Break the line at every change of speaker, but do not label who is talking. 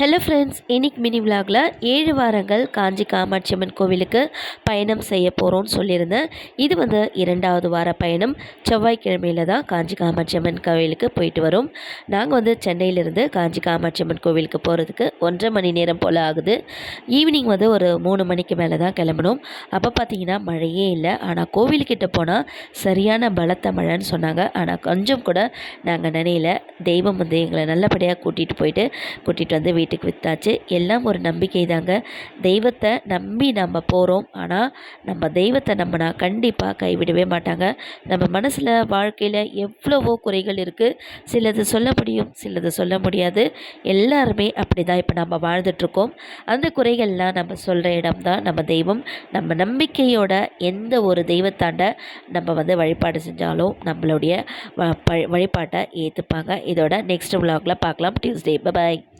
Hello friends, இன்னைக்கு mini விலாகில் 7 வாரங்கள் காஞ்சி காமாட்சி அம்மன் கோவிலுக்கு பயணம் செய்ய போகிறோன்னு சொல்லியிருந்தேன். இது 2வது வார பயணம். செவ்வாய்க்கிழமையில் தான் காஞ்சி காமாட்சி அம்மன் கோவிலுக்கு போயிட்டு வரோம். நாங்கள் சென்னையிலேருந்து காஞ்சி காமாட்சி அம்மன் கோவிலுக்கு போகிறதுக்கு 1.5 மணி நேரம் போல் ஆகுது. ஈவினிங் ஒரு 3 மணிக்கு மேலே தான் கிளம்பணும். அப்போ பார்த்தீங்கன்னா மழையே இல்லை. ஆனால் கோவிலுக்கிட்ட போனால் சரியான பலத்த மழைன்னு சொன்னாங்க. ஆனால் கொஞ்சம் கூட நாங்கள் நினைல. தெய்வம் எங்களை நல்லபடியாக கூட்டிகிட்டு வந்து வீட்டுக்கு வித்தாச்சு. எல்லாம் ஒரு நம்பிக்கை தாங்க. தெய்வத்தை நம்பி நம்ம போகிறோம். ஆனால் நம்ம தெய்வத்தை நம்பினா கண்டிப்பாக கைவிடவே மாட்டாங்க. நம்ம மனசில் வாழ்க்கையில் எவ்வளவோ குறைகள் இருக்குது. சிலது சொல்ல முடியும், சிலது சொல்ல முடியாது. எல்லாருமே அப்படி தான் இப்போ நம்ம வாழ்ந்துட்டுருக்கோம். அந்த குறைகள்லாம் நம்ம சொல்கிற இடம் தான் நம்ம தெய்வம். நம்ம நம்பிக்கையோட எந்த ஒரு தெய்வத்தாண்ட நம்ம வழிபாடு செஞ்சாலும் நம்மளுடைய வழிபாட்டை ஏற்றுப்பாங்க. இதோட நெக்ஸ்ட் விலாகில் பார்க்கலாம். டியூஸ்டே. பாய்.